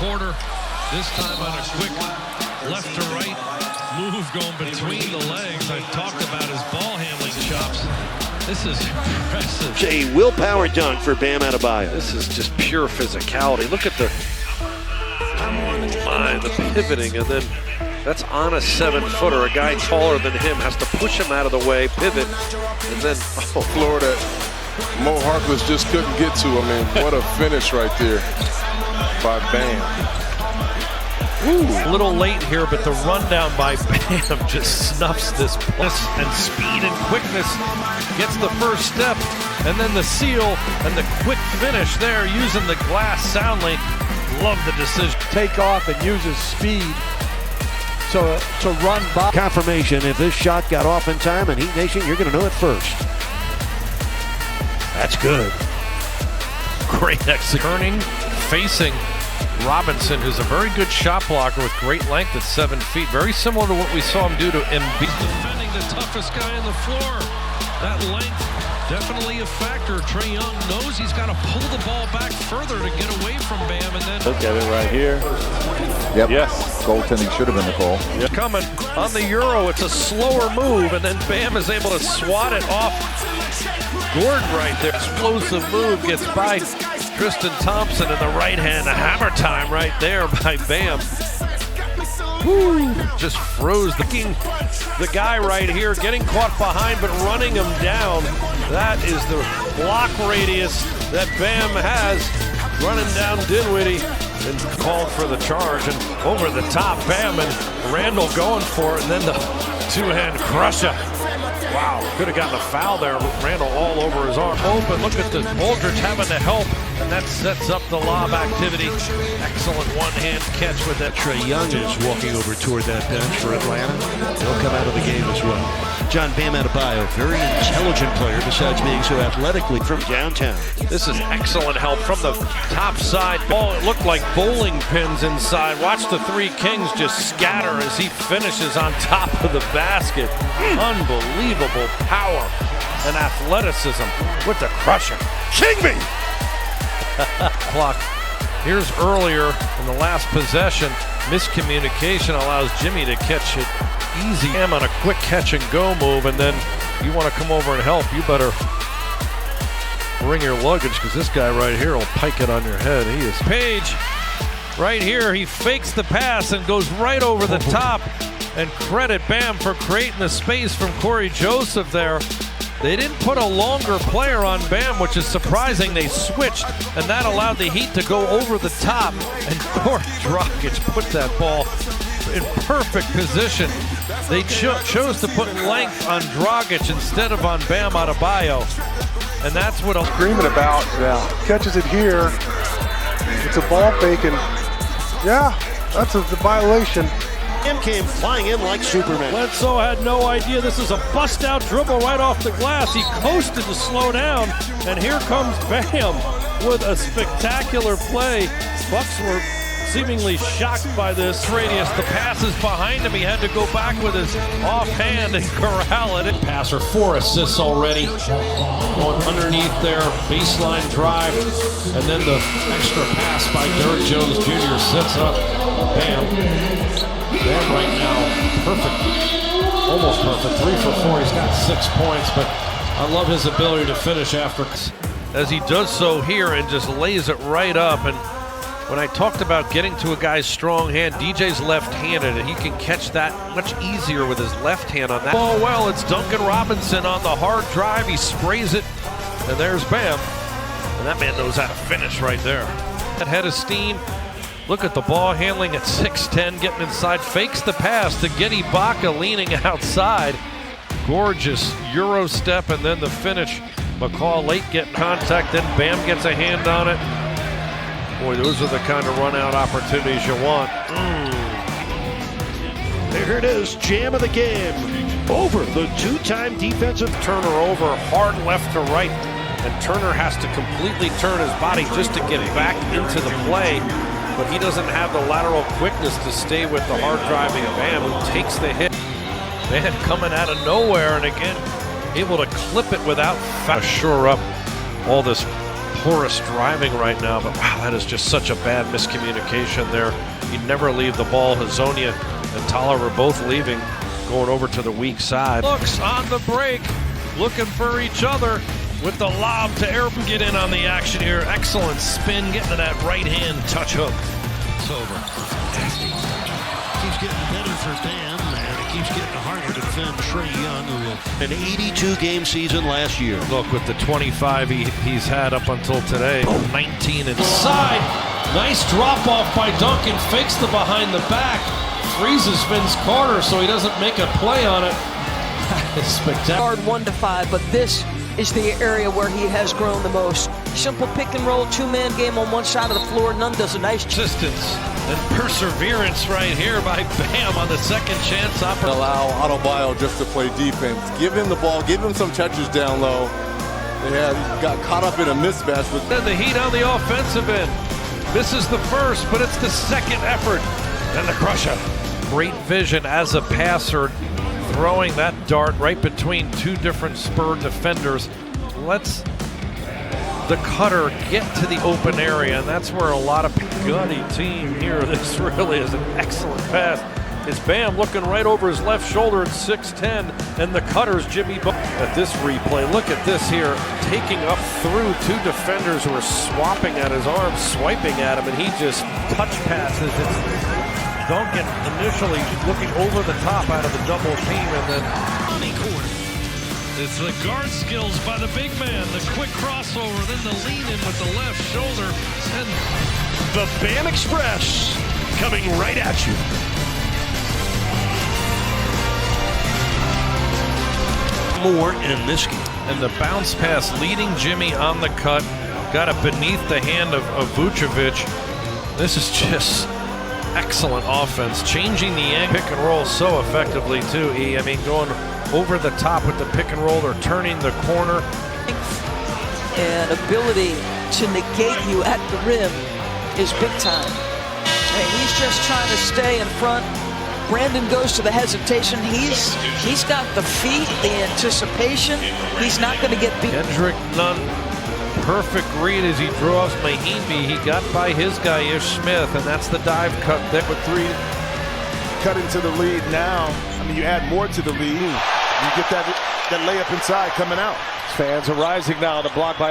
quarter. This time on a quick left to right move going between the legs. I talked about his ball handling chops. This is impressive. A willpower dunk for Bam Adebayo. This is just pure physicality. Look at the pivoting, and then that's on a 7-footer. A guy taller than him has to push him out of the way, pivot, and then Florida. Mo Harkless just couldn't get to him. I mean, what a finish right there by Bam. Ooh, a little late here, but the rundown by Bam just snuffs this plus, and speed and quickness gets the first step, and then the seal and the quick finish there using the glass soundly. Love the decision. Take off and uses speed to run by. Confirmation, if this shot got off in time in Heat Nation, you're going to know it first. That's good. Great execution. Turning, facing Robinson, who's a very good shot blocker with great length at 7 feet. Very similar to what we saw him do to Embiid. Defending the toughest guy on the floor. That length, definitely a factor. Trae Young knows he's got to pull the ball back further to get away from Bam, and then look at it right here. Yep. Yes. Goaltending should have been the call. Yep. Coming on the Euro, it's a slower move, and then Bam is able to swat it off Gordon right there. Explosive move gets by Tristan Thompson in the right hand. A hammer time right there by Bam. Woo. Just froze the guy right here, getting caught behind but running him down. That is the block radius that Bam has, running down Dinwiddie, and called for the charge, and over the top Bam and Randall going for it, and then the two-hand crusher. Wow, could have gotten a foul there. Randall all over his arm. Open, look at the Aldridge having to help, and that sets up the lob activity. Excellent one-hand catch with that. Trae Young is walking over toward that bench for Atlanta. He'll come out of the game as well. John Bam Adebayo, very intelligent player besides being so athletically from downtown. This is excellent help from the top side. Oh, it looked like bowling pins inside. Watch the three Kings just scatter as he finishes on top of the basket. Unbelievable power and athleticism with the crusher. King me! Clock. Here's earlier in the last possession. Miscommunication allows Jimmy to catch it easy. Bam on a quick catch and go move, and then you want to come over and help, you better bring your luggage, because this guy right here will pike it on your head. He is Page right here. He fakes the pass and goes right over the top, and credit Bam for creating the space from Corey Joseph there. They didn't put a longer player on Bam, which is surprising. They switched, and that allowed the Heat to go over the top, and Corey Dragic put that ball in perfect position. They chose to put length on Dragic instead of on Bam Adebayo, and that's what I'm Screaming about. Yeah, catches it here. It's a ball fake, and yeah, that's a violation. Bam came flying in like Superman. Bledsoe had no idea. This is a bust-out dribble right off the glass. He coasted to slow down, and here comes Bam with a spectacular play. Bucks were seemingly shocked by this radius. The pass is behind him. He had to go back with his offhand and corral it. Passer, 4 assists already. Going underneath their baseline drive, and then the extra pass by Derrick Jones Jr. sets up Bam. Bam right now, perfect, almost perfect, 3 for 4. He's got 6 points, but I love his ability to finish after, as he does so here and just lays it right up. And when I talked about getting to a guy's strong hand, DJ's left-handed, and he can catch that much easier with his left hand on that. Oh, well, it's Duncan Robinson on the hard drive. He sprays it, and there's Bam. And that man knows how to finish right there. That head of steam. Look at the ball handling at 6'10", getting inside, fakes the pass to Getty Baca leaning outside. Gorgeous Euro step, and then the finish. McCaw late getting contact, then Bam gets a hand on it. Boy, those are the kind of run-out opportunities you want. There it is, jam of the game. Over the two-time defensive Turner over, hard left to right, and Turner has to completely turn his body just to get back into the play. But he doesn't have the lateral quickness to stay with the hard driving Bam, who takes the hit. Man coming out of nowhere, and again, able to clip it without shore up all this Horace driving right now, but wow, that is just such a bad miscommunication there. You never leave the ball. Hazonia and Tolliver both leaving, going over to the weak side. Looks on the break, looking for each other with the lob to Air. Get in on the action here. Excellent spin, getting to that right hand touch hook. It's over. Keeps getting better for Bam, and it keeps getting harder to defend Trae Young, who an 82-game season last year. Look, with the 25 he's had up until today, 19 inside. Nice drop off by Duncan, fakes the behind the back, freezes Vince Carter so he doesn't make a play on it. That is spectacular. 1 to 5, but this is the area where he has grown the most. Simple pick and roll, two-man game on one side of the floor. Nunn does a nice Persistence and perseverance right here by Bam on the second chance opportunity. Allow Adebayo just to play defense. Give him the ball, give him some touches down low. He got caught up in a mismatch with the Heat on the offensive end. Misses the first, but it's the second effort. And the crusher. Great vision as a passer, throwing that dart right between two different Spur defenders. Lets the cutter get to the open area, and that's where a lot of gutty team here. This really is an excellent pass. It's Bam looking right over his left shoulder at 6'10", and the cutter's Jimmy at this replay. Look at this here, taking up through two defenders who are swapping at his arm, swiping at him, and he just touch passes. It's Duncan initially looking over the top out of the double team, and then It's the guard skills by the big man, the quick crossover, then the lean in with the left shoulder, and The Bam Express coming right at you. More in this game. and the bounce pass leading Jimmy on the cut. Got it beneath the hand of Vucevic. This is just excellent offense, changing the angle. Pick and roll so effectively too, E. I mean, going over the top with the pick and roll or turning the corner. And ability to negate you at the rim is big time. And he's just trying to stay in front. Brandon goes to the hesitation. He's got the feet, the anticipation. He's not going to get beat. Kendrick Nunn, perfect read as he draws Mahimbi. He got by his guy, Ish Smith, and that's the dive cut there with three. Cut into the lead now. I mean, you add more to the lead. You get that layup inside coming out. Fans are rising now. The block by